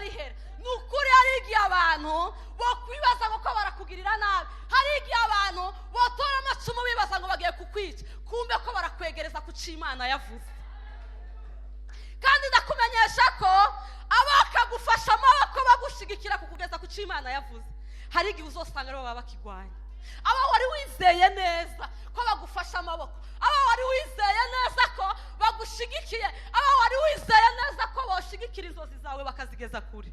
rihera. Nukuri hari igihe abantu bo kwibaza ngo ko barakugirira nabi, hari igihe abantu botora amacumu bibaza ngo bagiye kukwica, kumbe ko barakwegereza ku Imana yavuze. Kandi ndakumenyesha ko abakagufasha amaboko bagushigikira kukugeza ku Imana yavuze, hari igihe uzosanga aribo baba bakigwanya. Aba wari wizeye neza ko bagufasha amaboko, aba wari wizeye neza ko bagushigikiye, aba wari wizeye neza ko boshigikira inzozi zawe bakazigeza kure,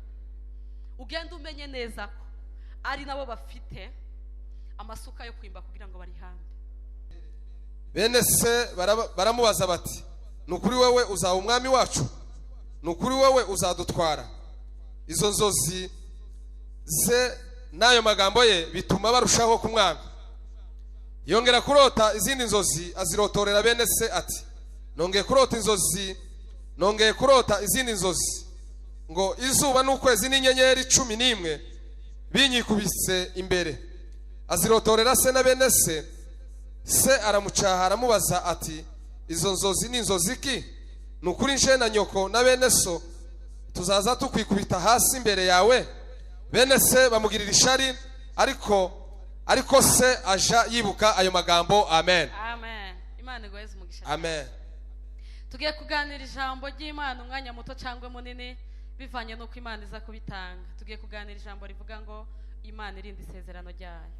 ugenda umenye neza ko ari nabo bafite amasuka yo kwimba kugira ngo barihambe. Bene se baramubaza bati, nukuri wewe uzaba umwami wacu? Nukuri wewe uzadutwara? Izo nzozi ze n'ayo magambo ye bituma barushaho kumwanga. Yongera kurota izindi nzozi, azirotorera bene se ati, nongeye kurota izindi nzozi, ngo izuba n'ukwezi n'inyenyeri 11 binyikubise imbere. Azirotorera se na bene se. Se aramucaha aramubaza ati, izo nzozi ni inzozi ki? Nukuri nje na nyoko na bene so tuzaza tukwikubita hasi imbere yawe? Bene se bamugirira ishari, ariko se aja yibuka ayo magambo. Amen. Amen. Imana igweze umugisha. Amen. Tugiye kuganira ijambo ry'Imana umwanya muto cyangwa munini bivanye nuko Imana iza kubitanga. Tugiye kuganira ijambo rivuga ngo Imana irinda isezerano ryayo.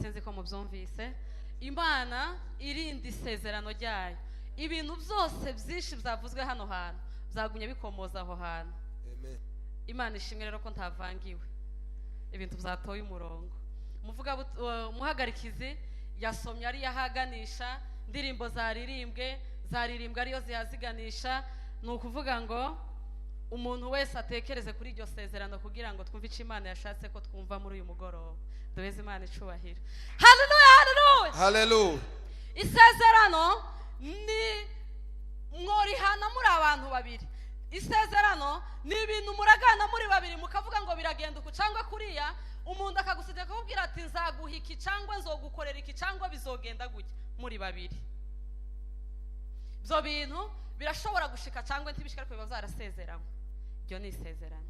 Sinzi ko mubyumvise. Imana irinda isezerano ryayo. Ibintu byose byinshi byavuzwe hano hantu byagumye bikomoza aho hantu. Amen. Imana ishimwe rero ko ntavangiwe, ibintu byatoye umurongo. Umuhagarikizi yasomye ari yahaganisha, indirimbo zaririmbwe ariyo zihaziganisha. Ni ukuvuga ngo umuntu wese atekereze kuri iryo sezerano kugira ngo twumve icyo Imana yashatse ko twumva muri uyu mugoroba. Duheze Imana icubahiro. Haleluya, haleluya, haleluya. Isezerano ni mworihana muri abantu babiri. Isezerano ni ibintu muragana muri babiri mukavuga ngo biragenda uku cyangwa kuriya, umuntu akagusiga akakubwira ati nzaguha iki cyangwa nzogukorera iki cyangwa bizogenda gutya, muri babiri. Byo bintu birashobora gushika cyangwa ntibishika ariko biba zarasezeranywe. Iryo ni isezerano.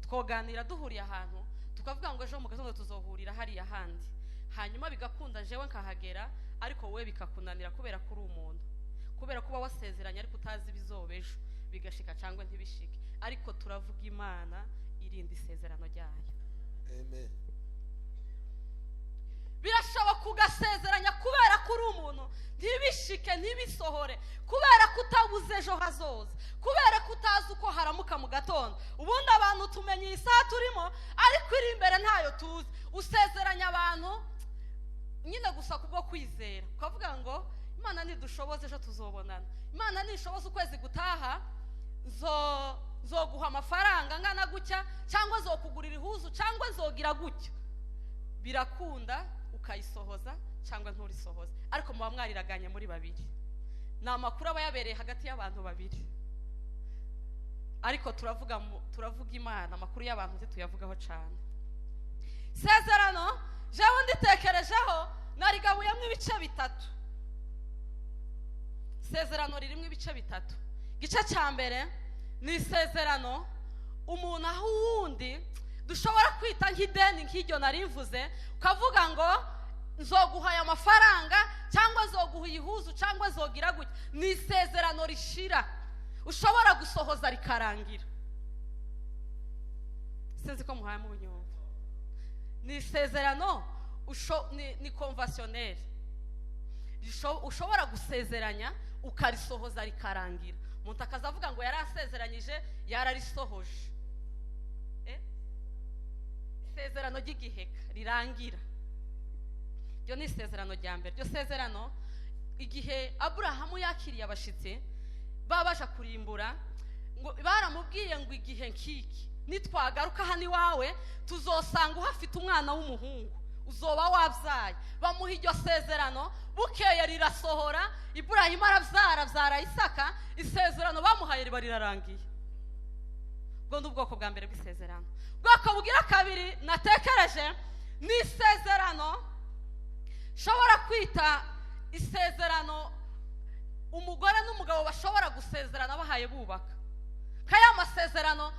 Twoganira duhuriye ahantu tukavuga ngo ejo mu gatondo tuzohurira hariya handi, hanyuma bigakunda jewe nkahagera ariko we bikakunanira kubera kuri umuntu, kubera kuba wasezeranye ariko utazi bizobejo, bigashika cyangwa ntibishike. Ariko turavuga Imana irinda isezerano ryayo. Amen. Birashoboka ugasezeranya kubera kuri umuntu ntibishike ntibisohore, kubera kutabuze ejo hazoza, kubera kutazi uko haramuka mu gatondo. Ubundi abantu tumenye isaha turimo ariko iri imbere ntayo tuzi. Usezeranya abantu nyine gusa kubwo kwizera, ukavuga ngo Imana nidushoboze ejo tuzobonana, Imana nishoboze ukwezi gutaha zoguha amafaranga ngana gutya cyangwa zokugurira ihuzu cyangwa zogira gutya. Birakunda ukayisohoza cyangwa nturisohoza, ariko muba mwariraganye muri babiri. Ni amakuru aba yabereye hagati y'abantu babiri, ariko turavuga Imana, amakuru y'abantu tuyavugaho cyane. Sezerano jewe nditekerejeho narigabuyemo ibice bitatu. Sezerano ririmo ibice bitatu. Gice cya mbere ni isezerano umuntu aho uwundi dushobora kwita nk'ideni nk'iryo narimvuze, ukavuga ngo nzoguha aya mafaranga cyangwa nzoguha ihuzu cyangwa zogira gutya. Ni isezerano rishira ushobora gusohoza rikarangira. Sinzi ko muhaye mu nyumva. Ni isezerano ni conventionnel ushobora gusezeranya ukarisohoza rikarangira. Umuntu akazavuga ngo yarasezeranyije yararisohoje. Isezerano ry'igiheka rirangira. Ryo ni isezerano rya mbere. Ryo sezerano igihe Aburahamu yakiriye abashitsi babaje kurimbura, ngo baramubwiye ngo igihe nkiki nitwagaruka hano iwawe tuzosanga uhafite umwana w'umuhungu uzoba wabyaye. Bamuha iryo sezerano, bukeye rirasohora. Iburahimu arabyara Isaka. Isezerano bamuhaye riba rirarangiye. Ubwo ni ubwoko bwa mbere bw'isezerano. Ubwoko bugira kabiri natekereje ni isezerano shobora kwita isezerano umugore n'umugabo bashobora gusezerana bahaye bubaka. Kaya masezerano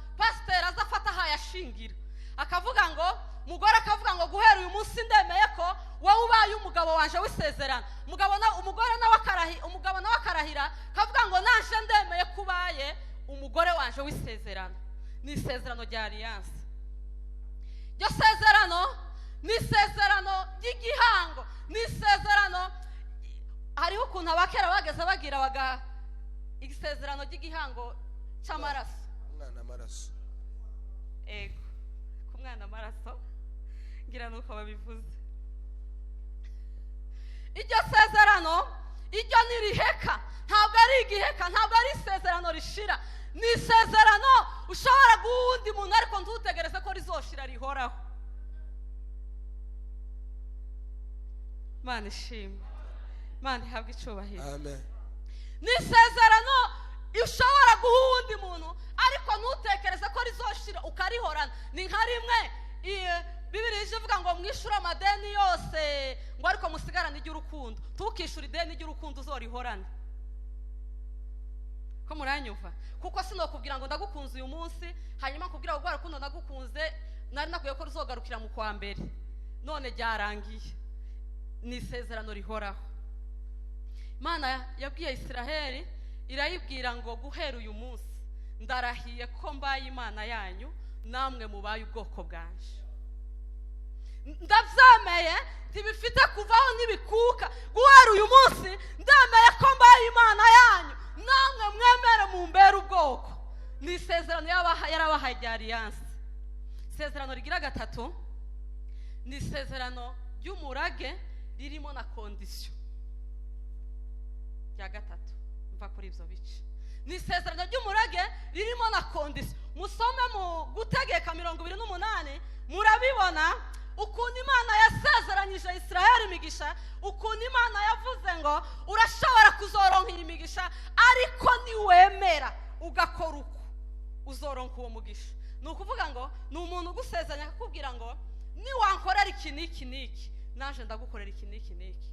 agashingira akavuga ngo umugore akavuga ngo guhera uyu munsi ndemeye ko wowe ubaye umugabo wanje w'isezerano. Umugore nawe akarahira akavuga ngo naje ndemeye ko ubaye umugore wanje w'isezerano. Ni isezerano rya alliance. Iryo sezerano ni isezerano ry'igihango, ni isezerano. Hariho ukuntu abakera bageze bagira isezerano ry'igihango cy'amaraso. Umwana amaraso. Ego, ku mwana amaraso ngira nuko babivuze. Iryo sezerano iryo niriheka, ntabwo ari igiheka, ntabwo ari isezerano rishira. Ni isezerano ushobora guha undi muntu ariko ntutegereze ko rizoshira, rihoraho. Imana ishimwe, Imana ihabwe icyubahiro. Amen. Ni isezerano ushobora guha undi muntu ariko ntutekereze ko rizoshira ukarihorana. Ni nka rimwe Bibiliya ivuga ngo mwishyure amadeni yose ngo ariko musigarane iry'urukundo. Tukishyura ideni ry'urukundo uzorihorane. Ko muranyumva? Kuko sinokubwira ngo ndagukunze uyu munsi hanyuma kubwira ngo rwarukundo ndagukunze nari nakwiye ko ruzogarukira mu kwa mbere, none byarangiye. Ni isezerano rihoraho. Imana yabwiye Isiraheli, irayibwira ngo guhera uyu munsi ndarahiye ko mbaye Imana yanyu, namwe mubaye ubwoko bwanje. Ndavyemeye ntibifite kuvaho n'ibikuka. Guhera uyu munsi ndemeye ko mbaye Imana yanyu, namwe mwemere mumbere ubwoko. Ni isezerano yarabahaye rya alliance. Isezerano rigira gatatu ni isezerano ry'umurage ririmo na kondisiyo. Rya gatatu mva kuri ibyo bice. Ni isezerano ry'umurage ririmo na kondisiyo. Musome mu Gutegeka 28 murabibona ukuntu Imana yasezeranyije Isiraheli imigisha, ukuntu Imana yavuze ngo urashobora kuzoronka imigisha ariko niwemera ugakora uko uzoronka uwo mugisha. Ni ukuvuga ngo ni umuntu ugusezeranya akakubwira ngo niwankorera iki n'iki n'iki naje ndagukorera iki n'iki n'iki.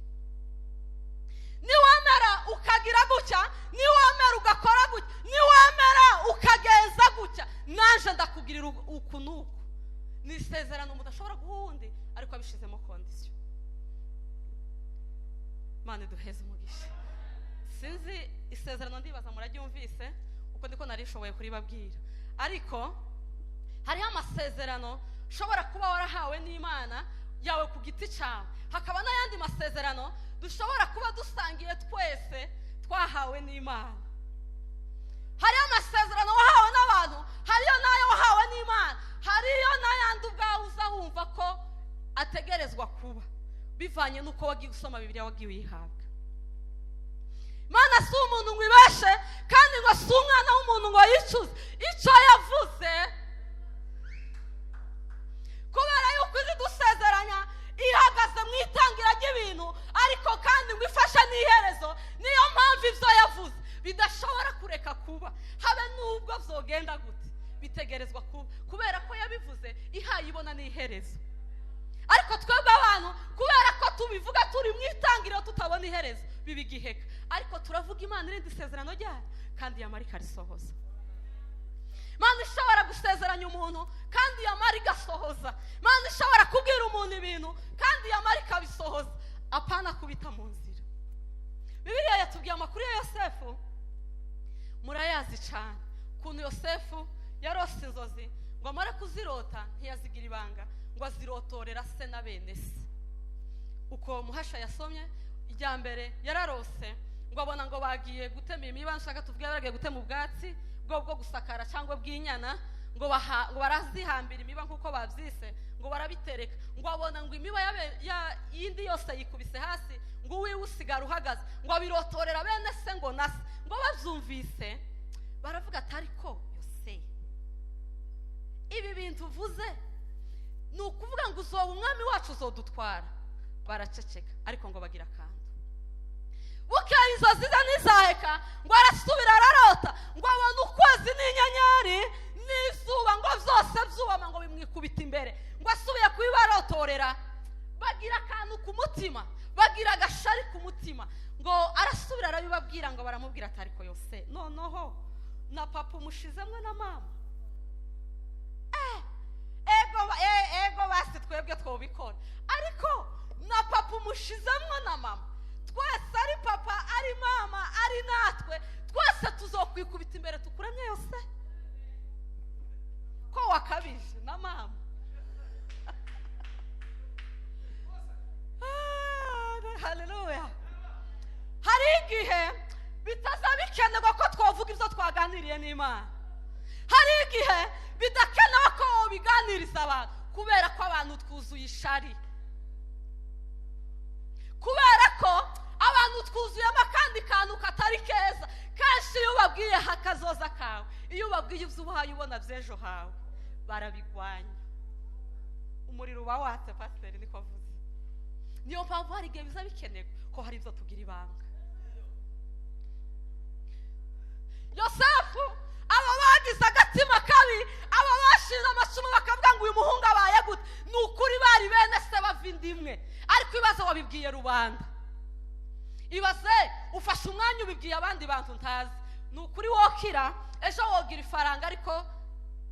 Niwemera ukagira gutya, niwemera ugakora gutya, niwemera ukagenza gutya, naje ndakugirira uku n'uku. Ni isezerano mudashobora guha undi ariko abishizemo kondisiyo. Imana iduheze umugisha. Sinzi isezerano ndibaza muraryumvise uko ndiko narishoboye kuribabwira, ariko hariho amasezerano ushobora kuba warahawe n'Imana yawe ku giti cyawe, hakaba n'ayandi masezerano dushobora kuba dusangiye twese twahawe n'Imana. Hariyo amasezerano wahawe n'abantu, hariyo n'ayo wahawe n'Imana, hariyo n'ayandi ubwawe uza wumva ko ategerezwa kuba bivanye n'uko wagiye usoma Bibiliya, wagiye uyihabwa. Imana si umuntu ngo ibeshe, kandi ngo si umwana w'umuntu ngo yicuze icyo yavuze. Kubera yuko izi dusezeranya ihagaze mu itangira ry'ibintu, ariko kandi ngo ifashe n'iherezo. Niyo mpamvu ibyo yavuze bidashobora kureka kuba, habe n'ubwo byogenda gute bitegerezwa kuba, kubera ko yabivuze ihaye ibona n'iherezo. Ariko twebwe abantu kubera ko tubivuga turi mu itangiriro tutabona iherezo biba igiheka, ariko turavuga Imana irindi isezerano ryayo kandi yamara ikarisohoza. Imana ishobora gusezeranya umuntu kandi yamara igasohoza. Imana ishobora kubwira umuntu ibintu kandi yamara ikabisohoza, apana kubita mu nzira. Bibiliya yatubwiye amakuru ya Yosefu, murayazi cyane ukuntu Yosefu yarose inzozi ngo amare kuzirota ntiyazigira ibanga, ngo azirotorera se na bene se. Uko Muhasha yasomye ijya mbere yararose ngo abona ngo bagiye gutema imiba, nshaka tuvuge baragiye gutema ubwatsi bwo gusakara cyangwa bw'inyana, ngo barazihambira imiba nkuko babyise, ngo barabitereka, ngo abona ngo imiba yindi yose yikubise hasi, ngo wiwe usigara uhagaze, ngo abirotorera bene se ngo nase. Ngo babyumvise baravuga ati ariko Yose ibi bintu uvuze ni ukuvuga ngo uzoba umwami wacu uzodutwara. Baraceceka ariko ngo bagira akantu. Bukeye inzozi ze ntizaheka, ngo arasubira ararota, ngo abona ukwezi n'inyenyeri n'izuba ngo byose byubama ngo bimwikubita imbere, ngo asubiye kubibarotorera bagira akantu ku mutima, bagira agashari ku mutima, ngo arasubira arabibabwira, ngo baramubwira ati ariko Yose noneho na papa umushizemwe na mama, twebwe twobikora, ariko na papa umushizemwo na mama, twese ari papa ari mama ari natwe, twese tuzokwikubita imbere tukuramye yose ko wakabije na mama. Haleluya. Hari igihe bitazabikenerwa ko twavuga ibyo twaganiriye n'Imana, hari igihe bidakenewe ko biganiriza abantu, kubera ko abantu twuzuye ishari, kubera ko abantu twuzuyemo akandi kantu katari keza. Kenshi iyo ubabwiye hakazoza kawe, iyo ubabwiye ibyo ubahaye ubona by'ejo hawe, barabigwanya, umuriro uba watse. Pasiteri niko avuze. Niyo mpamvu hari igihe biza bikenewe ko hari ibyo tugira ibanga. Yosefu aba bagize agatima kabi, aba bashize amacumu bakavuga ngo uyu muhungu abaye gute, ni ukuri bari bene se bava inda imwe, ariko ibibazo wabibwiye rubanda. Ibaze ufashe umwanya ubibwiye abandi bantu ntazi, ni ukuri wokira ejo wogira ifaranga, ariko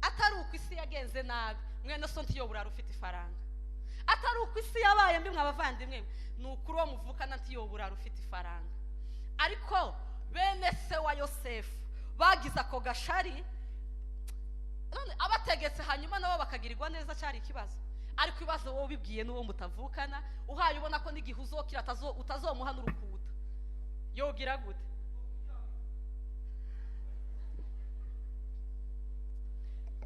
atari uko isi yagenze nabi. Mwene so ntiyobura ufite ifaranga, atari uko isi yabaye mbi mwabavandimwe, ni ukuri wo muvukana ntiyobura ufite ifaranga. Ariko bene se wa Yosefu bagize ako gashari, none abategetse hanyuma nabo bakagirirwa neza, cyari ikibazo. Ariko ibibazo wowe bibwiye n'uwo mutavukana, uhaye ubona ko n'igihe uzokira utazomuha n'urukuta, yogira gute?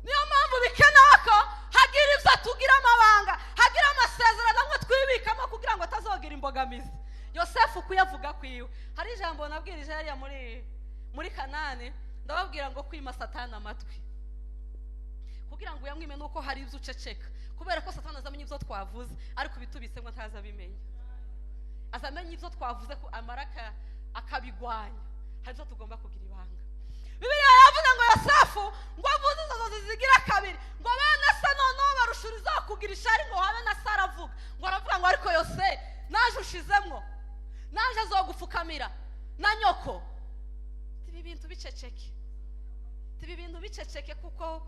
Niyo mpamvu bikenewe ko hagira ibyo tugira amabanga, hagira amasezerano amwe twibikamo kugira ngo atazogira imbogamizi. Yosefu kuyavuga kwiwe, hari ijambo nabwirije hariya muri Kanani, ndababwira ngo kwima Satani amatwi kugira ngo uyamwime, nuko hari ibyo uceceka, kubera ko Satani azamenya ibyo twavuze, ariko bitubisemo ntaza bimenya. Azamenya ibyo twavuze ko amaraka akabigwanya. Hari ibyo tugomba kugira ibanga. Bibiliya yavuze ngo Yosefu ngo avuze inzozi zigira kabiri, ngo bene se noneho barushuriza kugira ishari, ngo habe na Sara avuga, ngo aravuga ngo ariko Yose naje ushizemwo, naje azogupfukamira na nyoko. Tibi bintu biceceke, tibi bintu biceceke, kuko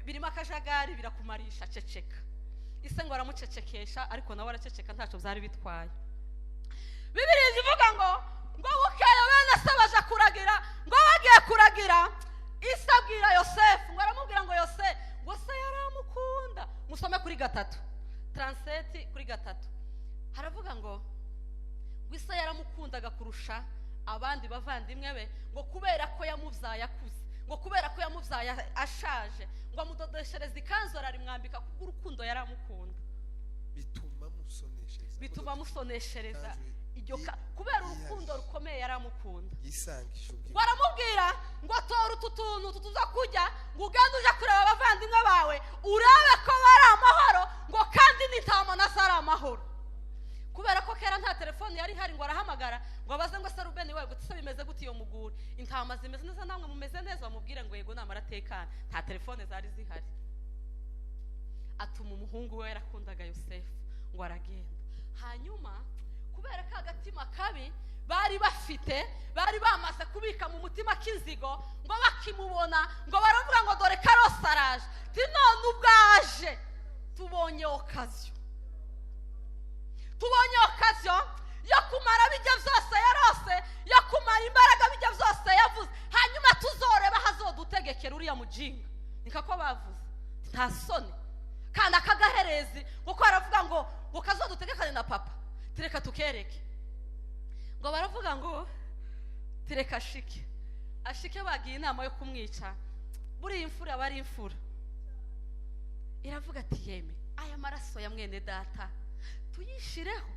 birimo akajagari, birakumarisha. Ceceka. Ise ngo aramucecekesha, ariko nawe araceceka, ntacyo byari bitwaye. Bibiliya ivuga ngo bukeye bene se baje kuragira, ngo bagiye kuragira, Ise abwira Yosefu, ngo aramubwira ngo Yose, ngo se yaramukunda. Musome kuri 37:3 haravuga ngo Ise yaramukundaga kurusha abandi bavandimwe be, ngo kubera ko yamuvyaye akuze, ngo kubera ko yamuvyaye ashaje, ngo amudodeshereza ikanzu ararimwambika kubw'urukundo yaramukunda. Bituma musoneshereza iryo kubera urukundo rukomeye yaramukunda. Baramubwira ngo tora utu tuntu tutuza kujya, ngo ugende uje kureba abavandimwe bawe, urabe ko bari amahoro, ngo kandi n'intama na Sara amahoro. Kubera ko kera nta telefone yari hari, ngo arahamagara ngo abaze ngo se Rubeni we gute se bimeze gute iyo mugura, intama zimeze neza, namwe mumeze neza, bamubwire ngo yego namara tekana. Nta telefone zari zihari. Atuma umuhungu we yarakundaga Yosefu, ngo aragenda. Hanyuma kubera ko agatima kabi bari bafite, bari bamaze kubika mu mutima k'inzigo, ngo bakimubona ngo baravuga ngo dore Karose araje, none ubwaje tubonye okaziyo, tubonye okaziyo yo kumara bijya byose yarose, yo kumara imbaraga bijya byose yavuze, hanyuma tuzoreba hazodutegekera uriya mujinga. Nika ko bavuze nta soni, kandi akagaherezi ngo ko aravuga ngo kazodutegekane na papa, tireka tukereke. Ngo baravuga ngo tireka ashike bagiye inama yo kumwica. Buri imfura bari imfura iravuga ati yeme, aya maraso ya mwene data tuyishireho,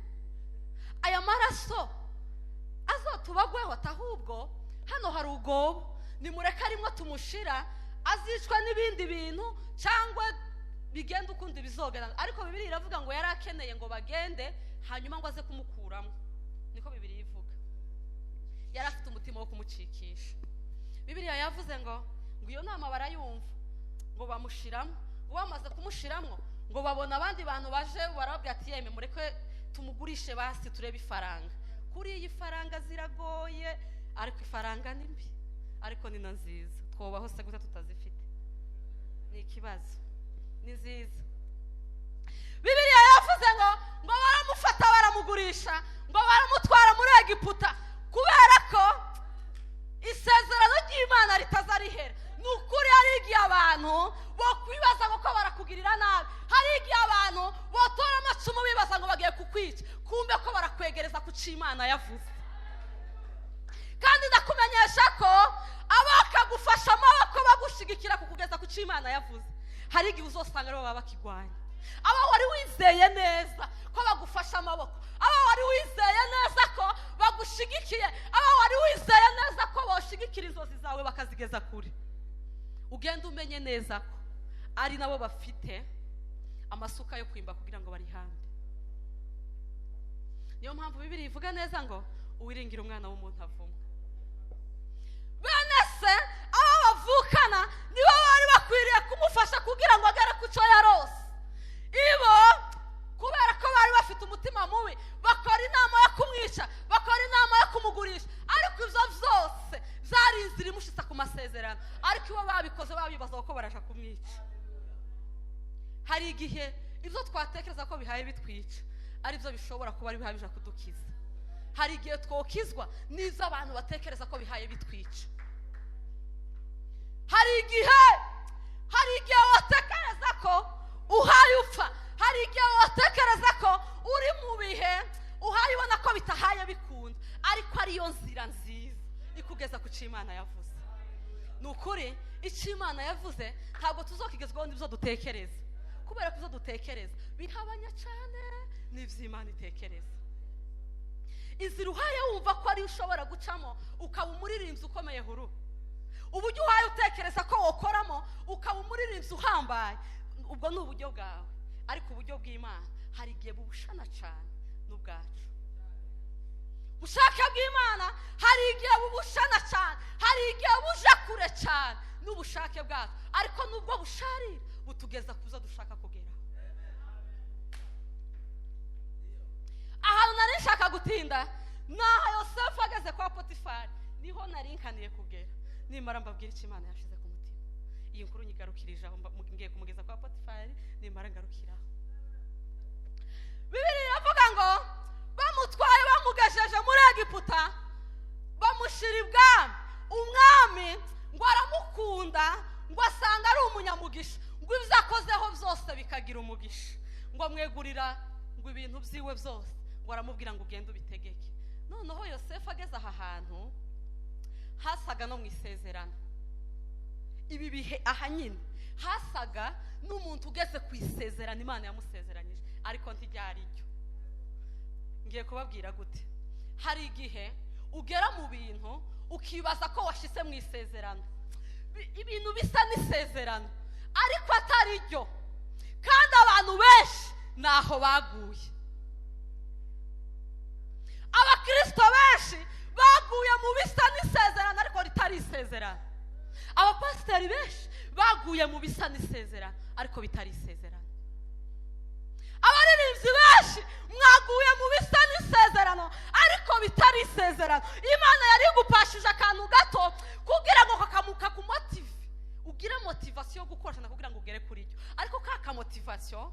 aya maraso azotubagweho, atahubwo hano hari ugobo, nimureka rimwe tumushira, azicwa n'ibindi bintu cyangwa bigenda ukundi bizogana. Ariko Bibiliya iravuga ngo yari akeneye ngo bagende, hanyuma ngo aze kumukuramo. Niko Bibiliya ivuga. Yari afite umutima wo kumucikisha. Bibiliya yavuze ngo iyo nama barayumva, ngo bamushiramo, ngo bamaze kumushiramo, ngo babona abandi bantu baje, barababwira ati yeme mureke tumugurishe basi turebe ifaranga. Kuri iyi faranga ziragoye, ariko ifaranga ni mbi, ariko ni nziza. Twobaho se gute tutazifite? Ni ikibazo. Ni nziza. Bibiliya yavuze ngo baramufata baramugurisha, ngo baramutwara muri Egiputa, kubera ko isezerano ry'Imana ritazarihera. Ni ukuri hari igihe abantu bo kwibaza ngo ko barakugirira nabi, hari igihe abantu botora amacumu bibaza ngo bagiye kukwica, kumbe ko barakwegereza ku cyo Imana yavuze. Kandi ndakumenyesha ko abakagufasha amaboko bagushigikira kukugeza ku cyo Imana yavuze, hari igihe uzosanga aribo baba bakigwanya. Aba wari wizeye neza ko bagufasha amaboko, aba wari wizeye neza ko bagushigikiye, aba wari wizeye neza ko boshigikira inzozi zawe bakazigeza kure, ugenda umenye neza ko ari nabo bafite amasuka yo kwimba kugira ngo barihambe. Niyo mpamvu Bibiliya ivuga neza ngo uwiringira umwana w'umuntu avumwe. Bene se abo bavukana nibo bari bakwiriye kumufasha kugira ngo agere ku cyo yarose. Ibo kubera ko bari bafite umutima mubi, bakora inama yo kumwica, bakora inama yo kumugurisha, ariko ibyo byose zari inzira imushitsa ku masezerano, ariko ibo babikoze babibaza ko baraja kumwica. Hari igihe ibyo twatekereza ko bihaye bitwica ari byo bishobora kuba ari bihabije kudukiza. Hari igihe twokizwa n'izo abantu batekereza ko bihaye bitwica. Hari igihe watekereza ko uhaye upfa, hari igihe watekereza ko uri mu bihe uhaye ubona ko bitahaye bikunda, ariko ariyo nzira nziza ikugeza ku cyo Imana yavuze. Ni ukuri icyo Imana yavuze ntabwo tuzokigezwaho n'ibyo dutekereza, kubera ko ibyo dutekereza bihabanya cyane n'ibyo Imana itekereza. Inzira uhaye wumva ko ari ushobora gucamo ukaba umuririmbyi ukomeye huru, uburyo uhaye utekereza ko wokoramo ukaba umuririmbyi uhambaye, ubwo ni uburyo bwawe, ariko uburyo bw'Imana hari igihe bubushana cyane n'ubwacu. Ubushake bw'Imana hari igihe bubushana cyane, hari igihe buja kure cyane n'ubushake bwacu, ariko nubwo busharira butugeza kuza dushaka kugeraho. Ahantu nari nshaka gutinda naho Yosefu ageze kwa Potifari, niho nari nkaniye kugera. Nimara mbabwira icyo Imana yashize ku mutima, iyi nkuru nyigarukirije aho ngiye kumugeza kwa Potifari, nimara ngarukiraho. Bibiliya iravuga ngo bamutwaye bamugejeje muri Egiputa, bamushira ibwami. Umwami ngo aramukunda, ngo asanga ari umunyamugisha, ngo ibyo akozeho byose bikagira umugisha, ngo amwegurira ngo ibintu byiwe byose, ngo aramubwira ngo ugende ubitegeke. Noneho Yosefu ageze aha hantu hasaga no mu isezerano. Ibi bihe aha nyine hasaga n'umuntu ugeze ku isezerano Imana yamusezeranyije, ariko ntiryari ryo. Ngiye kubabwira gute. Hari igihe ugera mu bintu ukibaza ko washize mu isezerano, ibintu bisa n'isezerano ariko atari ryo, kandi abantu benshi naho baguye. Abakristo benshi baguye mu bisa n'isezerano ariko ritari isezerano. Abapasiteri benshi baguye mu bisa n'isezerano ariko bitari isezerano. Abaririmbyi benshi mwaguye mu bisa n'isezerano ariko bitari isezerano. Imana yari igupashije akantu gato kugira ngo kakamuka ku motive, ugire motivation yo gukorana kugira ngo ugere kuri ryo, ariko ka motivation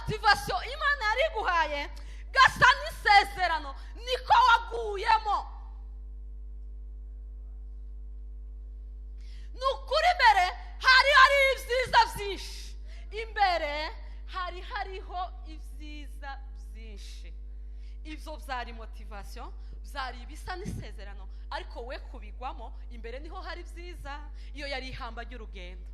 motivation Imana yari iguhaye gasa n'isezerano niko waguyemo. Nukuri mbere hari ibyiza byinshi, imbere hariho ibyiza byinshi. Ibyo byari motivation, byari ibisa n'isezerano, ariko we kubigwamo imbere niho hari byiza. Iyo yari ihamba ry'urugendo,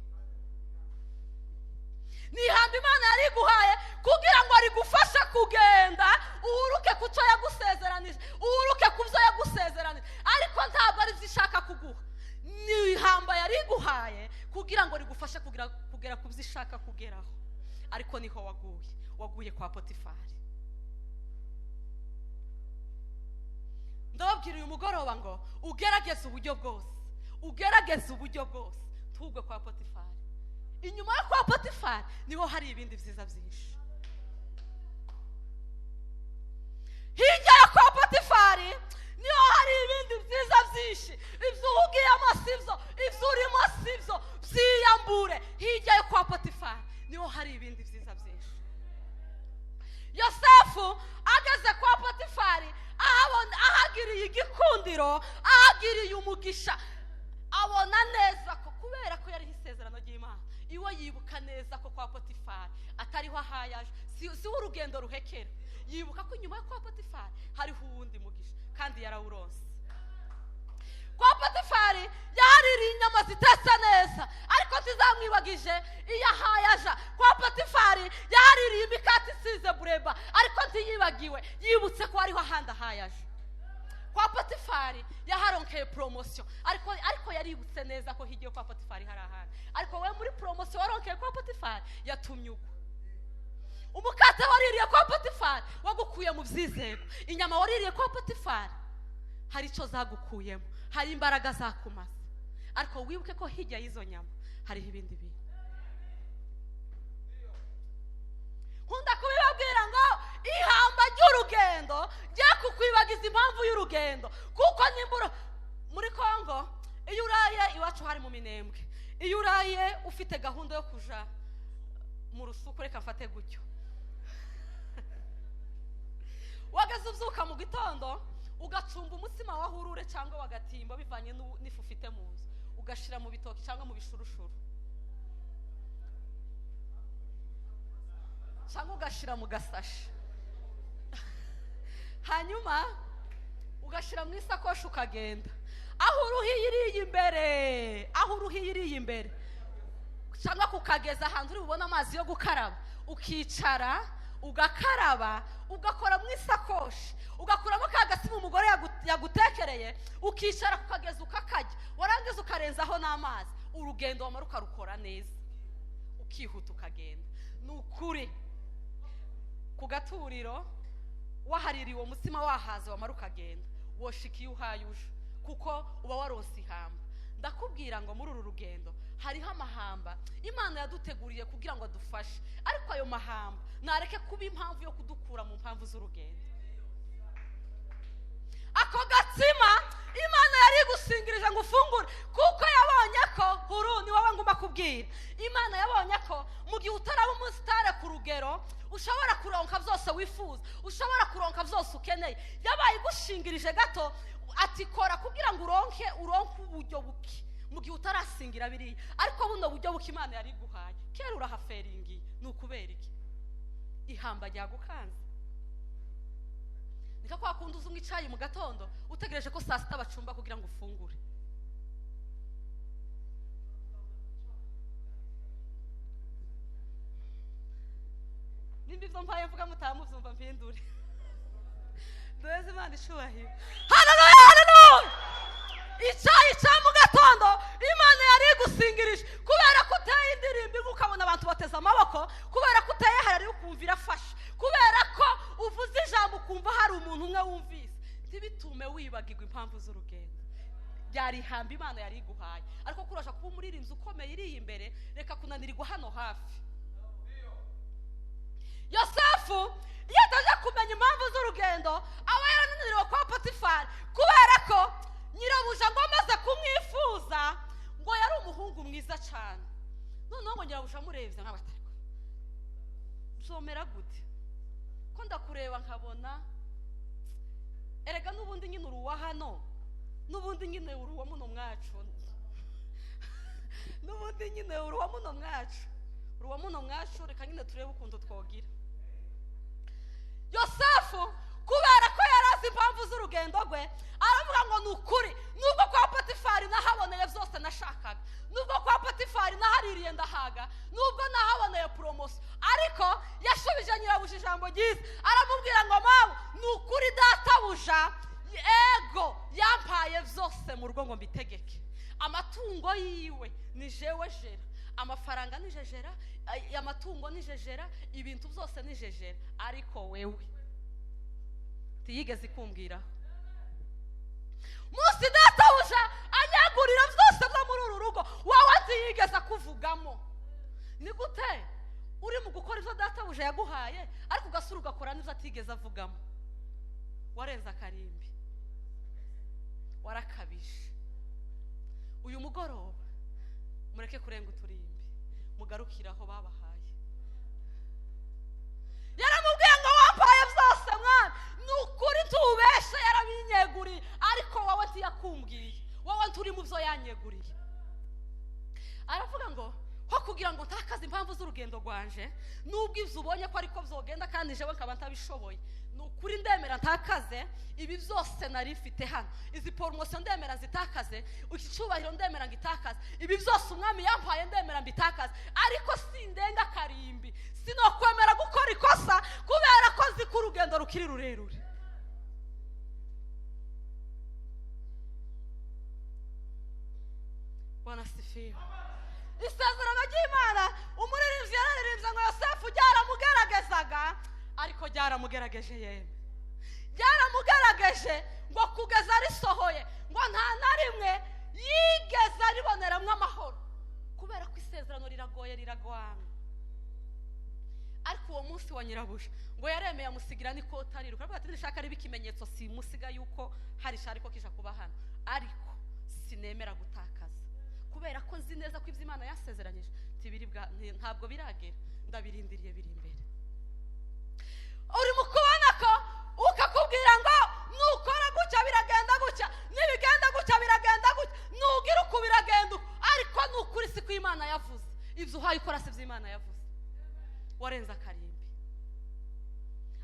ni ihamba Imana yari iguhaye kugira ngo rigufashe kugenda uhuruke ku cyo yagusezeranije, uhuruke ku byo yagusezeranije, ariko ntabwo ari byo ishaka kuguha. Ni ihamba yari iguhaye kugira ngo rigufashe kugera ku byo ishaka kugeraho, ariko niho waguye kwa Potifari. Ndababwira uyu mugoroba ngo ugerageze uburyo bwose tugwe kwa Potifari. Inyuma yo kwa Potifari niho hari ibindi byiza byinshi. Hirya yo kwa Potifari niho hari ibindi byiza byinshi. Ibyo uhugiyemo sibyo, ibyo urimo sibyo, nirambure hirya yo kwa Potifari niho hari ibindi byiza byinshi. Yosefu ageze kwa Potifari ahagiriye igikundiro, ahagiriye umugisha, abona neza ko kubera ko yari isezerano ry'Imana, iwe yibuka neza ko kwa Potifari atariho ahayaje, si urugendo ruhekera. Yibuka ko inyuma yo kwa Potifari hariho uwundi mugisha kandi yarawuronse. Kwa Potifari yahaririye inyama zitetse neza, ariko ntizamwibagije iyo ahayaja. Kwa Potifari yahaririye imikati isize bureba, ariko ntiyibagiwe, yibutse ko hariho ahandi ahayaje. Kwa Potifari yaharonkeye promotion, ariko yaributse neza ko higiye kwa Potifari hari ahandi. Ariko we muri promotion waronkeye kwa Potifari yatumye ugwa. Umukate waririye kwa Potifari wagukuye mu byizego. Inyama waririye kwa Potifari hari icyo zagukuyemo, hari imbaraga zakumaze. Ariko wibuke ko hirya y'izo nyama hariho ibindi bintu. Nkunda kubibabwira ngo ihamba ry'urugendo rye kukwibagiza impamvu y'urugendo. Kuko nimbura muri Kongo, iyo uraye iwacu hari mu Minembwe, iyo uraye ufite gahunda yo kuja mu rusuku, reka mfate gutyo, wageze ubyuka mu gitondo ugacumba umutsima wa hurure cyangwa wagatimba bivanye n'ifu ufite mu nzu, ugashira mu bitoki cyangwa mu bishurushuru, cyangwa ugashira mu gasashi, hanyuma ugashira mu isakoshi ukagenda. Aho uruhiye iriye imbere cyangwa kukageza ahantu uri bubona amazi yo gukaraba, ukicara ugakaraba, ugakora mu isakoshi, ugakuramo ka gasima umugore yagutekereye, ukicara kukageza ukakajya, warangiza ukarenzaho n'amazi. Urugendo wamara ukarukora neza, ukihuta ukagenda. Nukuri ku gaturiro wahaririye uwo mutsima wahaze, wamara ukagenda, woshikiye uhayuje, kuko uba waronse ihamba. Ndakubwira ngo muri uru rugendo hariho amahamba Imana yaduteguriye kugira ngo adufashe, ariko ayo mahamba nareke kuba impamvu yo kudukura mu mpamvu z'urugendo. Ako gatsima Imana yari gusingirije ngo ufungure, kuko yabonye ko ni wowe ngomba kubwira. Imana yabonye ko mu gihe utaraba umusitare ku rugero, ushobora kuronka byose wifuza, ushobora kuronka byose ukeneye. Yabaye gushingirije gato ati kora kugira ngo uronke uburyo buke mu gihe utarasingira biriya. Ariko buno buryo buke Imana yari guhaye, kera urahaferingi. Ni ukubera iki? Ihamba ryagukanze. Nika kwa kundi uzumwa icayi mu gatondo utegereje ko saa sita bacumba kugira ngo ufungure. Nimba ivyo mpaye mvuga mutamuvyumva mpindure. Doze Imana ishubahiro. Haleluya, haleluya. Icayi cya mu gatondo Imana yari gusingirije, kubera ko uteye indirimbo ukabona abantu bateze amaboko, kubera ko uteye hari ukumvira fashe, kubera ko uvuze ijambo ukumva hari umuntu umwe wumvise. Ntibitume wibagirwa impamvu z'urugendo. Byari ihamba Imana yari guhaye, ariko kurasha kuba umuririnzi ukomeye iri imbere, reka kunanirirwa hano hafi. Yosefu yataje kumenya impamvu z'urugendo, aba yarananiriwe kwa Potifari, kubera ko nyirabuja ngo amaze kumwifuza, ngo yari umuhungu mwiza cyane. Noneho ngo nyirabuja amurebye nk'abatariko, byomera gute ko ndakureba nkabona erega n'ubundi nyine uruwa hano, n'ubundi nyine uruwa muno mwacu, n'ubundi nyine uruwa muno mwacu, reka nyine turebe ukuntu twogira. Yosefu kubera ko yarazi impamvu z'urugendo rwe, aravuga ngo ni ukuri, nubwo kwa Potifari nahaboneye byose nashakaga, nubwo kwa Potifari nahaririye ndahaga, nubwo nahaboneye promotion, ariko yashubije nyirabuja ijambo ryiza, aramubwira ngo mawe, ni ukuri databuja ego yampaye byose mu rugo ngo mbitegeke. Amatungo yiwe ni jewe jera, amafaranga ni jejera, amatungo ni jejera, ibintu byose ni jejera, ariko wewe tiyigeze kumbwira. Musi databuja anyagurira byose bwo muri uru rugo, wawe tiyigeze kuvugamo. Ni gute uri mu gukora ivyo databuja yaguhaye, ariko ugasura ugakora n'ivyo atigeze avugamo? Warenza akarimbi, warakabije. Uyu mugoroba mureke kurenga uturimbi. mugarukiraho babahaye. Yaramubwiye ngo wampaye byose mwana, nukuri tubeshe yarabinyeguriye, ariko wowe ntiyakumbwiye, wowe nturi mu byo yanyeguriye. Aravuga ngo ho kugira ngo ntakaze impamvu z'urugendo rwanje, nubwo ibyo ubonye ko ariko byogenda kandi jewe nkaba ntabishoboye, nukuri ndemera ntakaze ibi byose nari mfite hano, izi promotion ndemera zitakaze, iki cyubahiro ndemera ngitakaze, ibi byose umwami yampaye ndemera mbitakaze, ariko sindenga karimbi, sinokwemera gukora ikosa kubera ko nzi ko urugendo rukiri rurerure. Bwana sifiwe. Isezerano ry'Imana umuririmbyi yararirimbye ngo Yosefu ryaramugaragazaga, ariko ryaramugaragaje yemwe, ryaramugaragaje ngo kugeza risohoye ngo nta na rimwe yigeze riboneramo amahoro, kubera ko isezerano riragoye riragwana. Ariko uwo munsi wa nyirabuja ngo yaremeye amusigira n'ikoti ariruka, aravuga ati ndashaka ribe ikimenyetso simusiga yuko hari shari ko kija kuba hano, ariko sinemera gutakaza, kubera ko nzi neza ko ibyo Imana yasezeranyije ntabwo biragera, ndabirindiriye biri imbere. Uri mu kubona ko ukakubwira ngo nukora gutya biragenda gutya, nibigenda gutya biragenda gutya, nugira uko biragenda, ariko nukuri si ko Imana yavuze, ibyo uhaye ukora si byo Imana yavuze. Warenze akarimbi.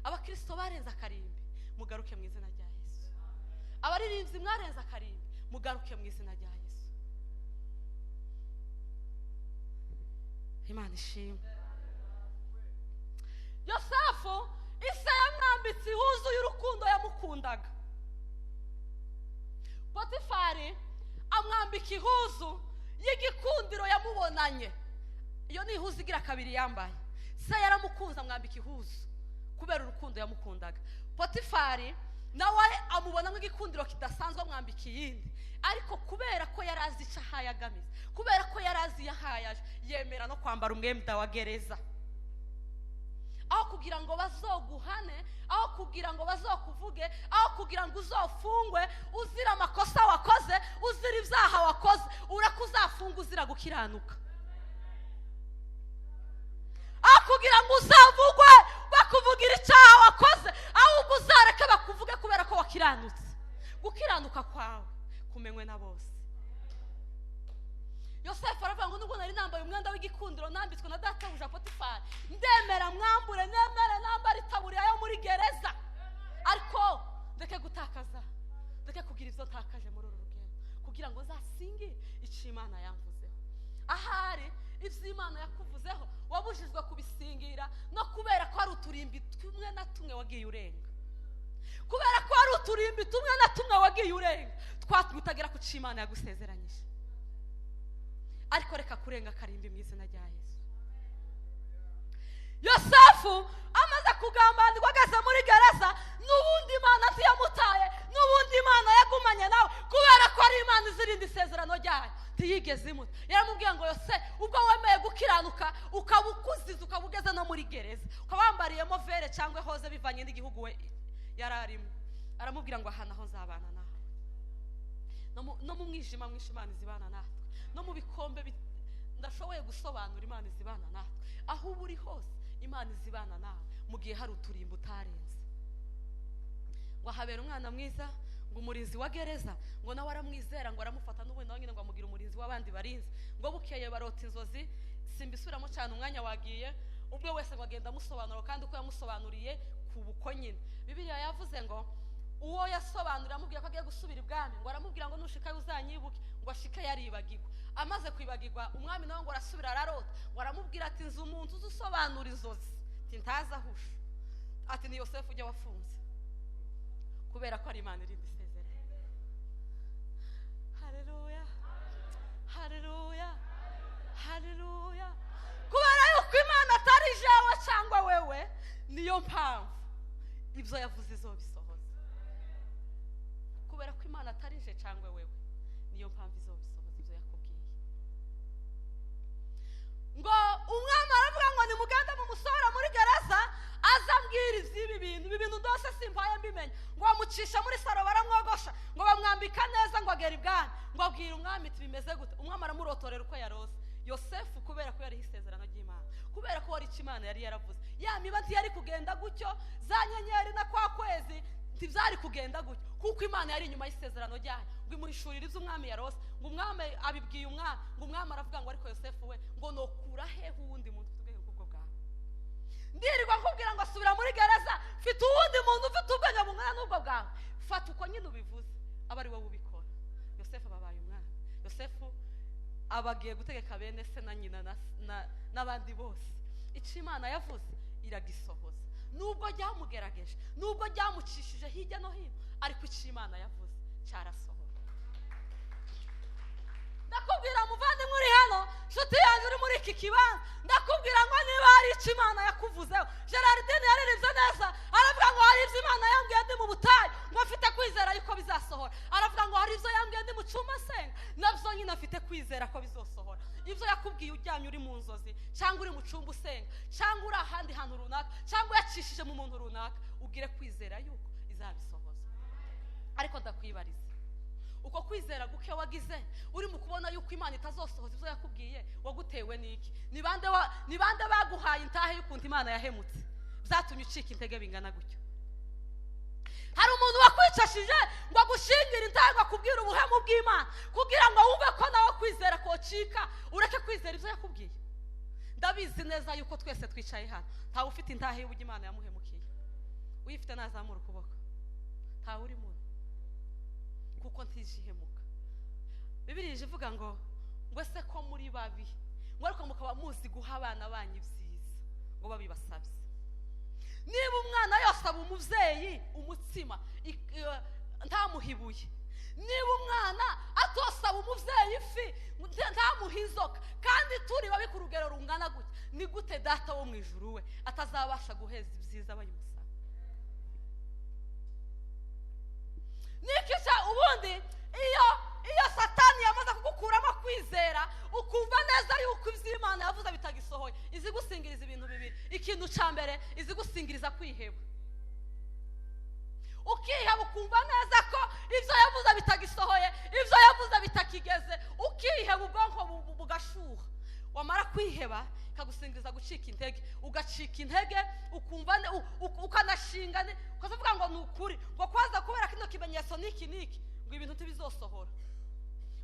Abakristo barenze akarimbi, mugaruke mu izina rya Yesu. Abaririmbyi mwarenze akarimbi, mugaruke mu izina rya Yesu. Imana ishimwe. Yosefu ise yamwambitse ihuzu y'urukundo yamukundaga. Potifari amwambika ihuzu y'igikundiro yamubonanye. Iyo ni ihuzu igira kabiri yambaye. Se yaramukunze amwambika ihuzu kubera urukundo yamukundaga. Potifari nawe amubona nk'igikundiro kidasanzwe amwambika iyindi, ariko kubera ko yari azi icyo ahaye agamiza, kubera ko yari azi yahayaje, yemera no kwambara umwenda wa gereza. Aho kugira ngo bazoguhane, aho kugira ngo bazokuvuge, aho kugira ngo uzofungwe uzira amakosa wakoze, uzira ibyaha wakoze, urakuzafunga uzira gukiranuka. Aho kugira ngo uzavugwe bakuvugira icyaha wakoze, ahubwo uzareke bakuvuge kubera ko wakiranutse. Gukiranuka kwawe kumenywe na bose. Yosefu aravuga ngo nubwo nari nambaye umwenda w'igikundiro nambitswe na databuja Potifari, ndemera mwambure, nemere nambara itaburiya yo muri gereza, ariko ndeke gutakaza, ndeke kugira ibyo ntakaje muri uru rugendo, kugira ngo zasinge icyo Imana yamvuzeho. Ahari ibyo Imana yakuvuzeho wabujijwe kubisingira, no kubera ko ari uturimbi tumwe na tumwe wagiye urenga, kubera ko ari uturimbi tumwe na tumwe wagiye urenga, twatumye utagera ku cyo Imana yagusezeranyije. Ariko reka kurenga karimbi mu izina rya Yesu. Yosefu amaze kugambanirwa ageze muri gereza, n'ubundi Imana ntiyamutaye, n'ubundi Imana yagumanye nawe, kubera ko ari Imana izirinda isezerano ryayo, ntiyigeze imuta. Yaramubwiye ngo Yose, ubwo wemeye gukiranuka ukaba ukuziza, ukaba ugeze no muri gereza, ukaba wambariyemo vere cyangwa hoze bivanye n'igihugu we yari arimo, aramubwira ngo aha naho nzabana nawe, no mu mwijima mwinshi Imana izibana natwe, no mu bikombe ndashoboye gusobanura Imana izibana natwe, aho uba uri hose Imana izibana nawe, mu gihe hari uturimbo utarenze. Ngo ahabera umwana mwiza, ngo umurinzi wa gereza, ngo nawe aramwizera, ngo aramufata n'ubundi nawe nyine ngo amugira umurinzi w'abandi barinzi. Ngo bukeye barota inzozi, simbisubiramo cyane, umwanya wagiye, ubwo wese ngo agenda amusobanura, kandi uko yamusobanuriye ku buko nyine. Bibiliya yavuze ngo uwo yasobanurira amubwira ko agiye gusubira ibwami, ngo aramubwira ngo nushikaye uzanyibuke, ngo ashike yaribagirwa. Amaze kwibagirwa, umwami nawe ngo arasubira ararota, ngo aramubwira ati nzi umuntu uzusobanura inzozi, ati ntaza ahusha, ati ni Yosefu ujya wafunze, kubera ko ari Imana irinda isezerano. Haleluya, haleluya, haleluya. Kubera yuko Imana atari jewe cyangwa wewe, niyo mpamvu ibyo yavuze izobisohoza. Kubera ko Imana atari je cyangwa wewe, niyo mpamvu izobisohoza ibyo yakubwiye. Ngo umwami aravuga ngo nimugende mumusohora muri gereza, azambwira ibi bintu ndose simpaye mbimenya. Ngo bamucisha muri saro baramwogosha, ngo bamwambika neza, ngo agera ibwami, ngo abwira umwami iti bimeze gute. Umwami aramurotorera uko yarose. Yosefu kubera ko yari isezerano ry'Imana, kubera ko wari Imana yari yaravuze, ya miba ntiyari kugenda gutyo, za nyenyeri na kwa kwezi ntibyari kugenda gutyo, kuko Imana yari inyuma y'isezerano ryayo, ngo imuhishurire iby'umwami yarose, ngo umwami abibwiye umwami, ngo umwami aravuga ngo ariko Yosefu we ngo nokura hehe uwundi muntu ufite ubwenge bw'ubwo bwawe? Ndirirwa nkubwira ngo asubira muri gereza, mfite uwundi muntu ufite ubwenge bungana n'ubwo bwawe. Fata uko nyine ubivuze, aba ari wowe ubikora. Yosefu ababaye umwami. Yosefu abagiye gutegeka bene se na nyina n'abandi bose. Icyo Imana yavuze iragisohoza, nubwo ryamugerageje, nubwo ryamucishije hirya no hino, ariko icyo Imana yavuze cyarasohoza. Ndakubwira muvandimwe uri hano, nshuti yanjye uri muri iki kibanza, ndakubwira ngo niba hari icyo Imana yakuvuzeho. Gerardine yaririmbye neza, aravuga ngo hari ibyo Imana yambwiye ndi mu butayu, ngo mfite kwizera yuko bizasohora. Aravuga ngo hari ibyo yambwiye ndi mu cyumba senga, nabyo nyine afite kwizera ko bizosohora. Ibyo yakubwiye uryamye uri mu nzozi, cyangwa uri mu cyumba usenga, cyangwa uri ahandi hantu runaka, cyangwa yacishije mu muntu runaka, ubwire kwizera yuko izabisohoza. Ariko ndakwibariza, uko kwizera guke wagize uri mu kubona yuko Imana itazosohoza ibyo yakubwiye, wagutewe n'iki? Ni bande baguhaye intahe y'ukuntu Imana yahemutse byatumye ucika intege bingana gutyo? Hari umuntu wakwicashije ngo agushingire intahe, ngo akubwire ubuhemu bw'Imana kugira ngo wumve ko nawe kwizera kocika, ureke kwizera ibyo yakubwiye. Ndabizi neza yuko twese twicaye hano ntawe ufite intahe y'uburyo Imana yamuhemukiye. Uyifite nazamura ukuboko. Ntawe uri muntu, kuko ntijihemuka. Bibiliya ivuga ngo se ko muri babi, ngo ariko mukaba muzi guha abana banyu ibyiza ngo babibasabye. Niba umwana yosaba umubyeyi umutsima ntamuhibuye, niba umwana atosaba umubyeyi ifi ntamuhe inzoka, kandi turi babi ku rugero rungana gutya, ni gute data wo mu ijuru we atazabasha guheza ibyiza bayimusaba? Nikisha ubundi iyo Satani yamaze kugukuramo kwizera, ukumva neza yuko iby'Imana yavuze bitagisohoye, izi gusingiriza ibintu bibiri. Ikintu cya mbere, izi gusingiriza kwiheba. Ukiheba ukumva neza ko ibyo yavuze bitagisohoye, ibyo yavuze bitakigeze, ukiheba ubwonko bugashuha. Wamara kwiheba ikagusingiriza gucika intege, ugacika intege, ukumva ukanashinga, ukavuga ngo ni ukuri, ngo kwaza kubera kino kimenyetso niki ngo ibintu tubizosohora.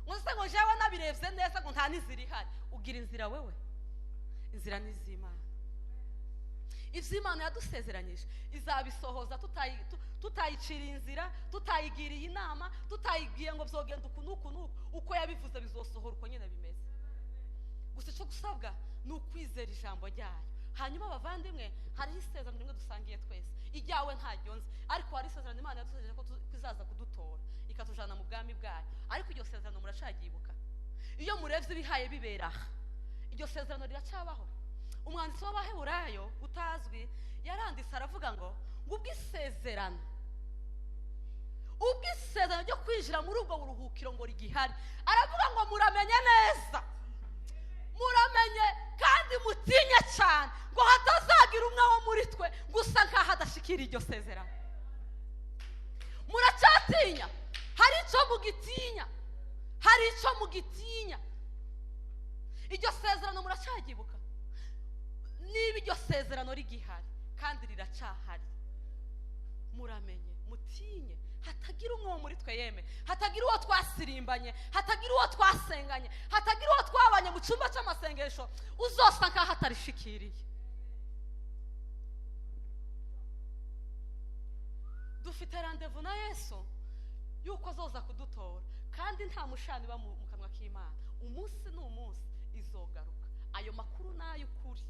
Mwese ngo jewe nabirebye neza ngo nta nizira ihari. Ugira inzira wewe, inzira ni iz'Imana. Iby'Imana yadusezeranyije izabisohoza, tutayiciriye inzira, tutayigiriye inama, tutayibwiye ngo byogenda uku n'uku n'uku. Uko yabivuze bizosohora uko nyine bimeze. Gusa icyo gusabwa ni ukwizera ijambo ryayo. Hanyuma abavandimwe, hariho isezerano rimwe dusangiye twese, ijyawe ntaryo nzi, ariko hari isezerano Imana yadusezeranije ko izaza kudutora ikatujana mu bwami bwayo. Ariko iryo sezerano muracyagibuka? Iyo murebye ibihaye bibera aha, iryo sezerano riracyabaho. Umwanditsi w'Abaheburayo utazwi yaranditse aravuga ngo ubwisezerano ryo kwinjira muri ubwo buruhukiro ngo rigihari. Aravuga ngo muramenye neza, muramenye kandi mutinye cyane, ngo hatazagira umwe wo muri twe gusa nkaho adashikira iryo sezerano. Muracyatinya? Hari icyo mugitinya? Hari icyo mugitinya? Iryo sezerano muracyagibuka? Niba iryo sezerano rigihari kandi riracyahari, muramenye mutinye, hatagira umwe wo muri twe yeme, hatagira uwo twasirimbanye, hatagira uwo twasenganye, hatagira uwo twabanye mu cyumba cy'amasengesho uzosa nkaho atarishikiriye. Dufite randevu na Yesu yuko azoza kudutora, kandi nta mushani uba mu kanwa k'Imana. Umunsi ni umunsi izogaruka. Ayo makuru ni ay'ukuri,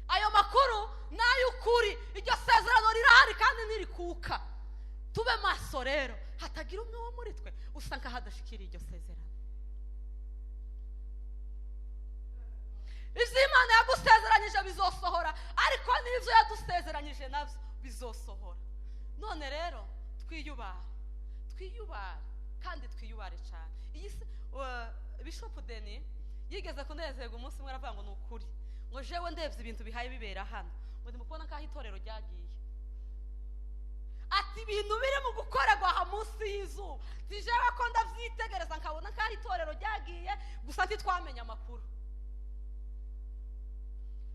ayo makuru ni ay'ukuri. Iryo sezerano rirahari kandi ntirikuka. Tube maso rero, hatagira umwe wo muri twe usa nkaho adashikiriye iryo sezerano. Iby'Imana yagusezeranyije bizosohora, ariko n'ibyo yadusezeranyije nabyo bizosohora. None rero twiyubare kandi twiyubare cyane. Bishop Deni yigeze kunezerwa umunsi umwe aravuga ngo ni ukuri, ngo jewe ndebye ibintu bihaye bibera hano, ngo ndimubona nkaho itorero ryagiye. Ati ibintu biri mu gukorerwa aha munsi y'izuba, tijewe ko ndavyitegereza nkabona nkaho n'aho itorero ryagiye gusa ntitwamenye amakuru.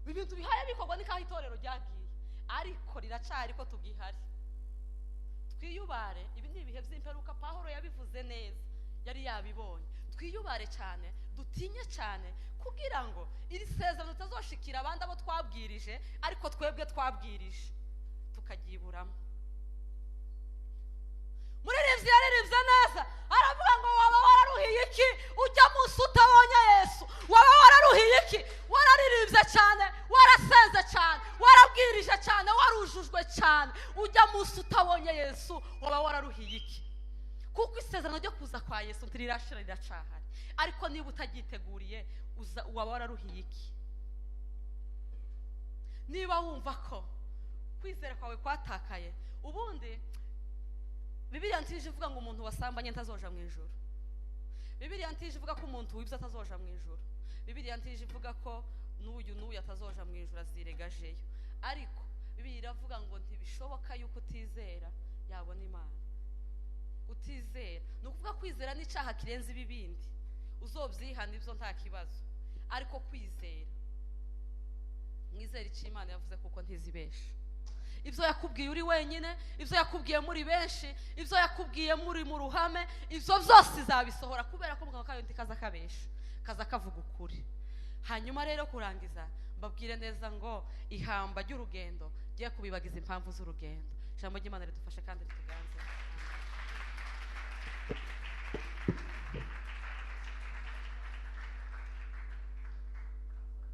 Ibintu bihaye bikorwa n'aho itorero ryagiye ariko riracari ko tugihari. Twiyubare, ibi ni ibihe by'imperuka Pawulo yabivuze neza, yari yabibonye. Twiyubare cyane, dutinye cyane kugira ngo iri sezerano tazoshikira abandi abo twabwirije ariko twebwe twabwirije tukagyiburamo. Muririmbyi yaririmbye neza aravuga ngo waba wararuhiye iki ujya munsi utabonye Yesu? Waba wararuhiye iki? Wararirimbye cyane, warasenze cyane, warabwirije cyane, warujujwe cyane, ujya munsi utabonye Yesu, waba wararuhiye iki? Kuko isezerano ryo kuza kwa Yesu ntirirashira riracahari, ariko niba utagiteguriye waba wararuhiye iki? Niba wumva ko kwizera kwawe kwatakaye, ubundi Bibiliya ntije ivuga ngo umuntu wasambanye ntazoja mu ijuru. Bibiliya ntije ivuga ko umuntu wibye atazoja mu ijuru. Bibiliya ntije ivuga ko n'uyu atazoja mu ijuru aziregajeyo. Ariko Bibiliya iravuga ngo ntibishoboka yuko utizera yabona Imana. Utizera ni ukuvuga kwizera n'icyaha kirenze ibibindi, uzobyihana ibyo nta kibazo, ariko kwizera mwizera icyo Imana yavuze kuko ntizibesha. Ibyo yakubwiye uri wenyine, ibyo yakubwiye muri benshi, ibyo yakubwiye muri mu ruhame, ibyo byose izabisohora kubera ko mugabo kayo kaza kabesha, kaza kavuga ukuri. Hanyuma rero kurangiza mbabwire neza ngo ihamba ry'urugendo giye kubibagiza impamvu z'urugendo. Ijambo ry'Imana ridufashe kandi rituganze.